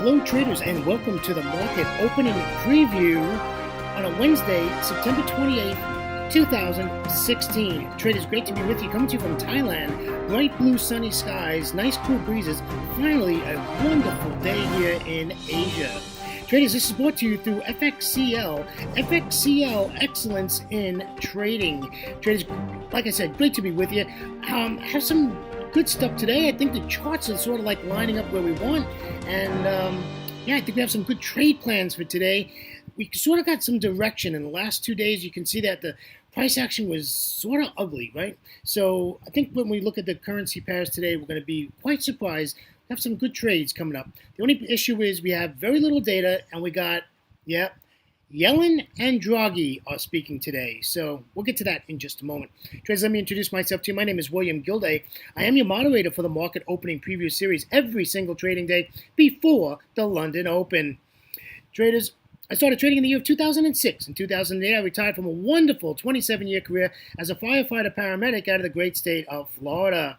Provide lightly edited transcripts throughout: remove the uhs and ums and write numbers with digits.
Hello traders and welcome to the market opening preview on a Wednesday, September 28th, 2016. Traders, great to be with you. Coming to you from Thailand. Bright blue sunny skies, nice cool breezes. Finally, a wonderful day here in Asia. Traders, this is brought to you through FXCL. FXCL Excellence in Trading. Traders, like I said, great to be with you. Have some good stuff today. I think the charts are sort of like lining up where we want. And I think we have some good trade plans for today. We sort of got some direction in the last 2 days. You can see that the price action was sort of ugly, right? So I think when we look at the currency pairs today, we're going to be quite surprised. We have some good trades coming up. The only issue is we have very little data, and we got, Yellen and Draghi are speaking today, so we'll get to that in just a moment. Traders, let me introduce myself to you. My name is William Gilday. I am your moderator for the market opening preview series every single trading day before the London Open. Traders, I started trading in the year of 2006. In 2008, I retired from a wonderful 27-year career as a firefighter paramedic out of the great state of Florida.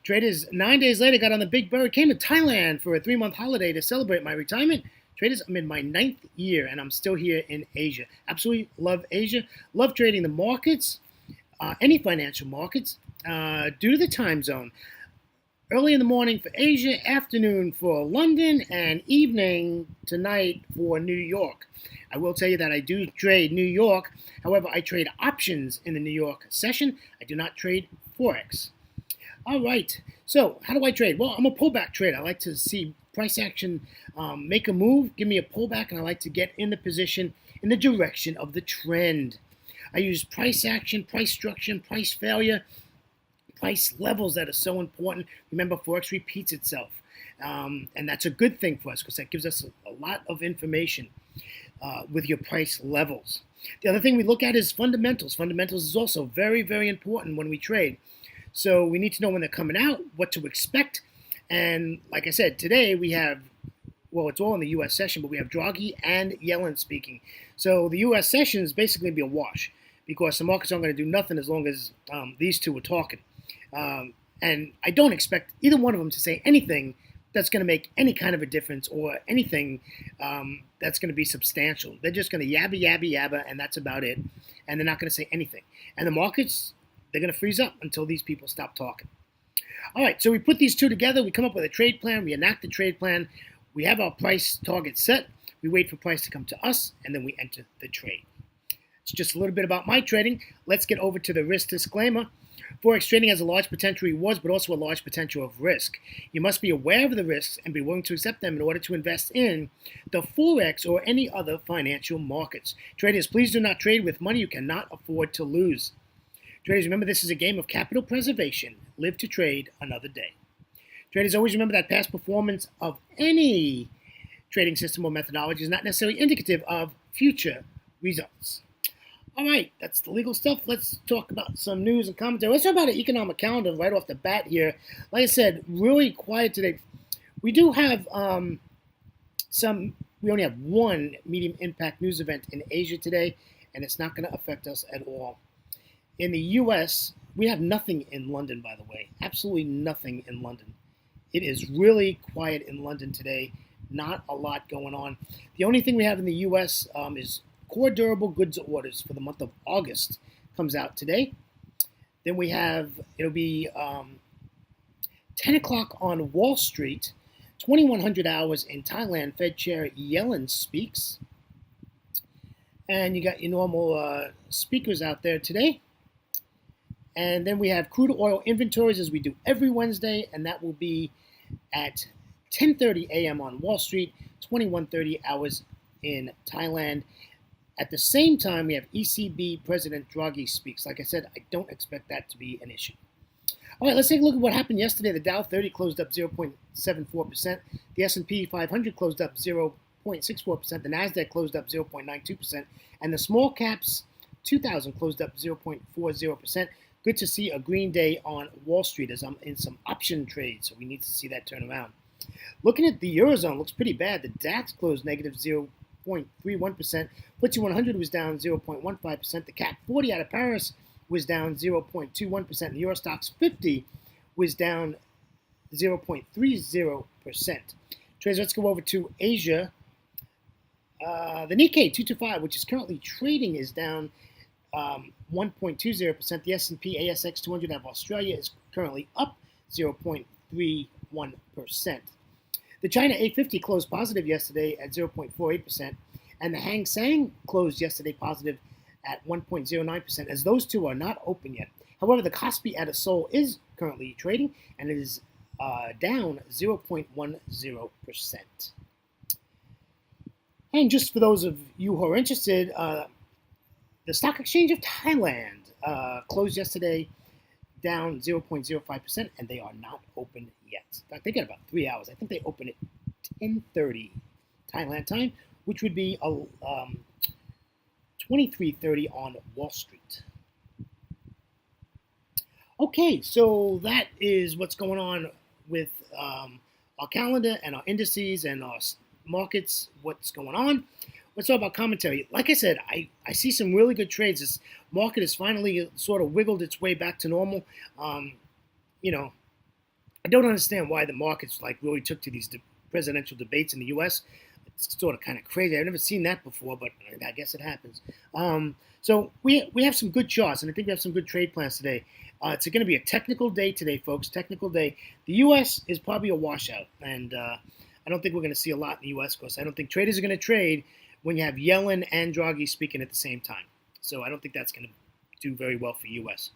Traders, 9 days later, got on the Big Bird, came to Thailand for a 3-month holiday to celebrate my retirement. Traders, I'm in my 9th year, and I'm still here in Asia. Absolutely love Asia. Love trading the markets, any financial markets, due to the time zone. Early in the morning for Asia, afternoon for London, and evening tonight for New York. I will tell you that I do trade New York. However, I trade options in the New York session. I do not trade Forex. All right. So how do I trade? Well, I'm a pullback trader. I like to see price action make a move, give me a pullback, and I like to get in the position in the direction of the trend. I use price action, price structure, price failure, price levels that are so important. Remember, Forex repeats itself, and that's a good thing for us because that gives us a lot of information with your price levels. The other thing we look at is fundamentals. Fundamentals is also very, very important when we trade. So we need to know when they're coming out, what to expect. And like I said, today we have, it's all in the U.S. session, but we have Draghi and Yellen speaking. So the U.S. session is basically going to be a wash because the markets aren't going to do nothing as long as these two are talking. And I don't expect either one of them to say anything that's going to make any kind of a difference or anything that's going to be substantial. They're just going to yabba, and that's about it. And they're not going to say anything. And the markets, they're going to freeze up until these people stop talking. All right, so we put these two together. We come up with a trade plan. We enact the trade plan. We have our price target set. We wait for price to come to us, and then we enter the trade. It's just a little bit about my trading. Let's get over to the risk disclaimer. Forex trading has a large potential rewards, but also a large potential of risk. You must be aware of the risks and be willing to accept them in order to invest in the Forex or any other financial markets. Traders, please do not trade with money you cannot afford to lose. Traders, remember this is a game of capital preservation. Live to trade another day. Traders, always remember that past performance of any trading system or methodology is not necessarily indicative of future results. All right, that's the legal stuff. Let's talk about some news and commentary. Let's talk about an economic calendar right off the bat here. Like I said, really quiet today. We do have we only have one medium impact news event in Asia today, and it's not going to affect us at all. In the U.S., we have nothing in London, by the way. Absolutely nothing in London. It is really quiet in London today. Not a lot going on. The only thing we have in the U.S. Is core durable goods orders for the month of August comes out today. Then we have, it'll be 10 o'clock on Wall Street, 2100 hours in Thailand. Fed Chair Yellen speaks. And you got your normal speakers out there today. And then we have crude oil inventories as we do every Wednesday, and that will be at 10:30 a.m. on Wall Street, 21:30 hours in Thailand. At the same time, we have ECB President Draghi speaks. Like I said, I don't expect that to be an issue. All right, let's take a look at what happened yesterday. The Dow 30 closed up 0.74%. The S&P 500 closed up 0.64%. The NASDAQ closed up 0.92%. And the small caps 2,000 closed up 0.40%. Good to see a green day on Wall Street as I'm in some option trades, so we need to see that turn around. Looking at the Eurozone, looks pretty bad. The DAX closed negative 0.31%. FTSE 100 was down 0.15%. The CAC 40 out of Paris was down 0.21%. The Eurostoxx 50 was down 0.30%. Traders, let's go over to Asia. The Nikkei 225, which is currently trading, is down 1.20%. The S&P ASX 200 of Australia is currently up 0.31%. The China A50 closed positive yesterday at 0.48%, and the Hang Seng closed yesterday positive at 1.09%, as those two are not open yet. However, the Kospi out of Seoul is currently trading, and it is down 0.10%. And just for those of you who are interested, the Stock Exchange of Thailand closed yesterday down 0.05%, and they are not open yet. In fact, they got about 3 hours. I think they open at 10:30 Thailand time, which would be 23:30 on Wall Street. Okay, so that is what's going on with our calendar and our indices and our markets, what's going on. Let's talk about commentary. Like I said, I see some really good trades. This market has finally sort of wiggled its way back to normal. You know, I don't understand why the markets like really took to these presidential debates in the U.S. It's sort of kind of crazy. I've never seen that before, but I guess it happens. So we have some good charts, and I think we have some good trade plans today. It's going to be a technical day today, folks. Technical day. The U.S. is probably a washout, and I don't think we're going to see a lot in the U.S. because I don't think traders are going to trade when you have Yellen and Draghi speaking at the same time. So I don't think that's going to do very well for U.S.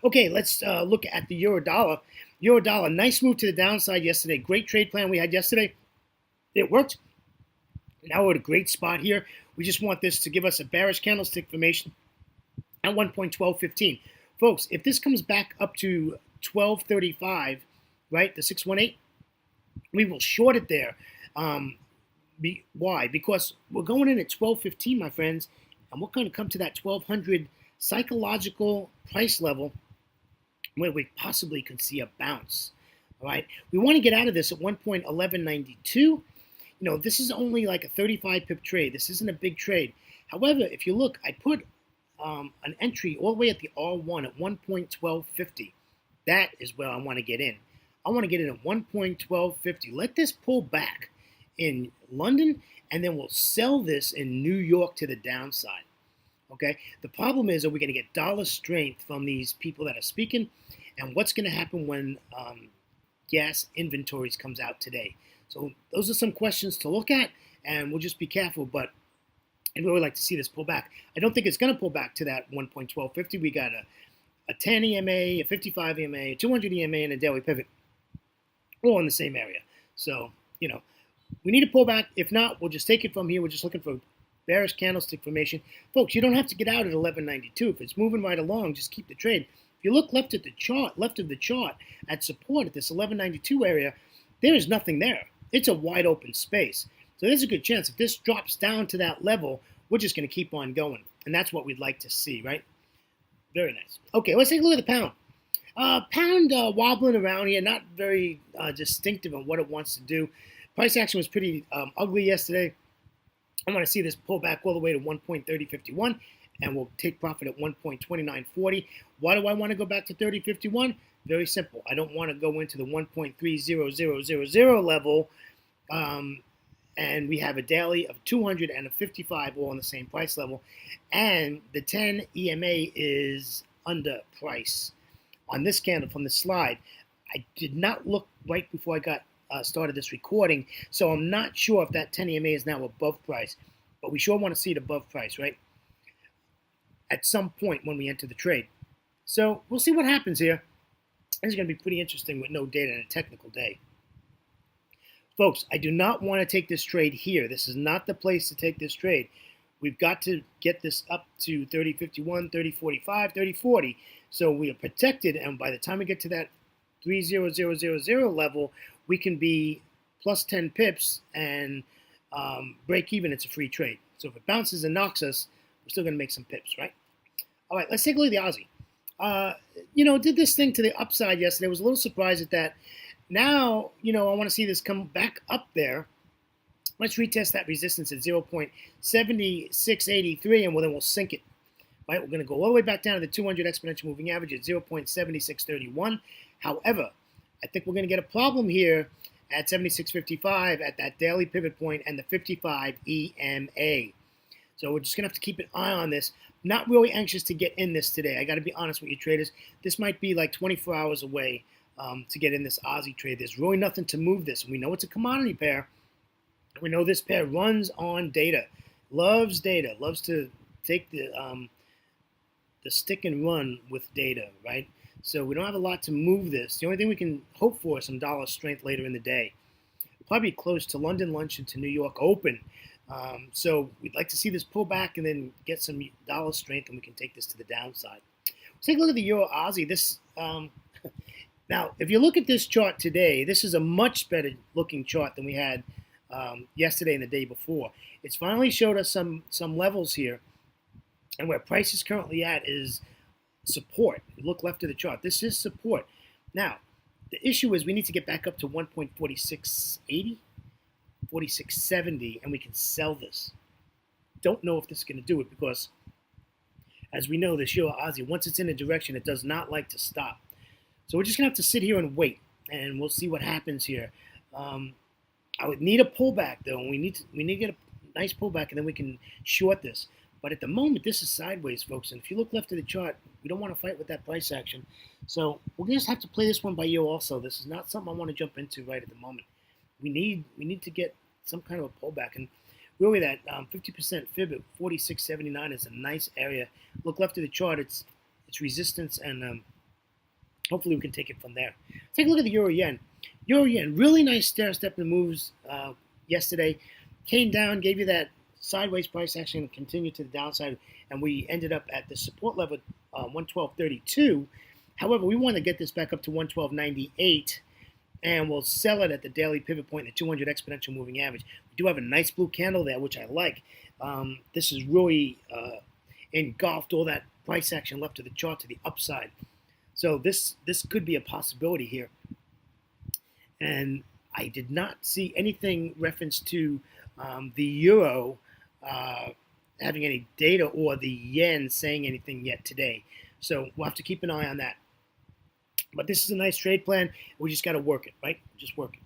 Okay, let's look at the euro dollar. Euro dollar, nice move to the downside yesterday. Great trade plan we had yesterday. It worked. Now we're at a great spot here. We just want this to give us a bearish candlestick formation at 1.1215. Folks, if this comes back up to 1235, right, the 618, we will short it there. Why? Because we're going in at 1215, my friends, and we're going to come to that 1200 psychological price level where we possibly could see a bounce. All right, we want to get out of this at 1.1192. This is only like a 35 pip trade. This isn't a big trade. However, if you look, I put an entry all the way at the R1 at 1.1250. That is where I want to get in. I want to get in at 1.1250. Let this pull back in London, and then we'll sell this in New York to the downside. Okay? The problem is, are we going to get dollar strength from these people that are speaking? And what's going to happen when gas inventories comes out today? So those are some questions to look at, and we'll just be careful. But I'd really like to see this pull back. I don't think it's going to pull back to that 1.1250. We got a 10 EMA, a 55 EMA, a 200 EMA, and a daily pivot, all in the same area. So, we need to pull back. If not, we'll just take it from here. We're just looking for bearish candlestick formation. Folks, you don't have to get out at 1192. If it's moving right along, just keep the trade. If you look left of the chart at support at this 1192 area, there is nothing there. It's a wide open space. So there's a good chance if this drops down to that level, we're just going to keep on going. And that's what we'd like to see, right? Very nice. Okay, let's take a look at the pound. Pound wobbling around here, not very distinctive on what it wants to do. Price action was pretty ugly yesterday. I want to see this pull back all the way to 1.3051, and we'll take profit at 1.2940. Why do I want to go back to 3051? Very simple. I don't want to go into the 1.30000 level, and we have a daily of 200 and a 55 all on the same price level, and the 10 EMA is under price. On this candle from the slide, I did not look right before I got started this recording, so I'm not sure if that 10 EMA is now above price, but we sure want to see it above price, right? At some point when we enter the trade. So we'll see what happens here. This is going to be pretty interesting with no data and a technical day. Folks, I do not want to take this trade here. This is not the place to take this trade. We've got to get this up to 3051, 3045, 3040. So we are protected, and by the time we get to that 30000 level, we can be plus 10 pips and break even. It's a free trade. So if it bounces and knocks us, we're still going to make some pips, right? All right, let's take a look at the Aussie. Did this thing to the upside yesterday. I was a little surprised at that. Now, I want to see this come back up there. Let's retest that resistance at 0.7683, and then we'll sink it. Right, we're going to go all the way back down to the 200 exponential moving average at 0.7631. However, I think we're going to get a problem here at 76.55 at that daily pivot point and the 55 EMA. So we're just going to have to keep an eye on this. Not really anxious to get in this today. I got to be honest with you, traders. This might be like 24 hours away to get in this Aussie trade. There's really nothing to move this. We know it's a commodity pair. We know this pair runs on data, loves to take the stick and run with data, right? So we don't have a lot to move this. The only thing we can hope for is some dollar strength later in the day. We'll probably close to London lunch and to New York open. So we'd like to see this pull back and then get some dollar strength, and we can take this to the downside. Let's take a look at the Euro Aussie. This now, if you look at this chart today, this is a much better looking chart than we had yesterday and the day before. It's finally showed us some levels here, and where price is currently at is support. Look left of the chart. This is support. Now, the issue is we need to get back up to 1.4680, 4670, and we can sell this. Don't know if this is going to do it because, as we know, this Euro Aussie, once it's in a direction, it does not like to stop. So we're just going to have to sit here and wait, and we'll see what happens here. I would need a pullback, though. We need to get a nice pullback, and then we can short this. But at the moment, this is sideways, folks. And if you look left of the chart, we don't want to fight with that price action. So we'll just have to play this one by ear also. This is not something I want to jump into right at the moment. We need to get some kind of a pullback. And really that 50% fib at 46.79 is a nice area. Look left of the chart. It's resistance, and hopefully we can take it from there. Take a look at the Euro Yen. Euro Yen, really nice stair-step in moves yesterday. Came down, gave you that sideways price action and continued to the downside, and we ended up at the support level 112.32. However, we want to get this back up to 112.98, and we'll sell it at the daily pivot point, the 200 exponential moving average. We do have a nice blue candle there, which I like. This is really engulfed all that price action left of the chart to the upside. So this could be a possibility here. And I did not see anything reference to the euro having any data or the yen saying anything yet today. So we'll have to keep an eye on that. But this is a nice trade plan. We just got to work it, right? Just work it.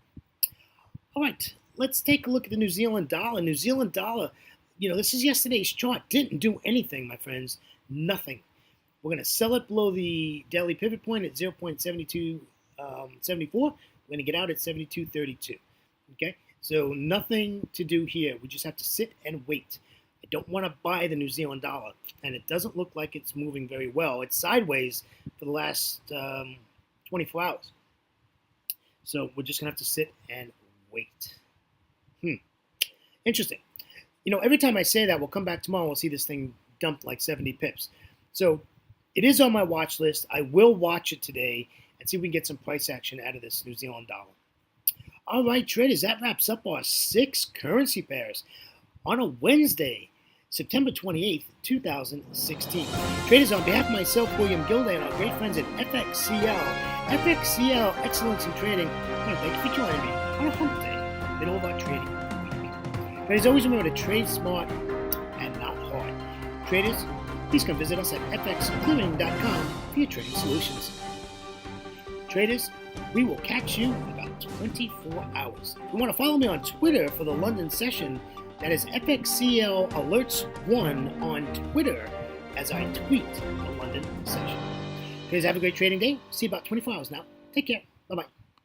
All right, let's take a look at the New Zealand dollar. New Zealand dollar, this is yesterday's chart. Didn't do anything, my friends. Nothing. We're going to sell it below the daily pivot point at 0.7274. We're going to get out at 72.32. Okay? So nothing to do here. We just have to sit and wait. I don't want to buy the New Zealand dollar, and it doesn't look like it's moving very well. It's sideways for the last 24 hours. So we're just going to have to sit and wait. Interesting. Every time I say that, we'll come back tomorrow and we'll see this thing dumped like 70 pips. So it is on my watch list. I will watch it today and see if we can get some price action out of this New Zealand dollar. All right, traders, that wraps up our 6 currency pairs on a Wednesday, September 28th, 2016. Traders, on behalf of myself, William Gilday, and our great friends at FXCL Excellence in Trading, I want to thank you for joining me on a hump day, middle of our trading week. Traders, always remember to trade smart and not hard. Traders, please come visit us at fxclearing.com for your trading solutions. Traders, we will catch you in about 24 hours. If you want to follow me on Twitter for the London session, that is FXCL Alerts 1 on Twitter as I tweet the London session. Traders, have a great trading day. See you about 24 hours now. Take care. Bye-bye.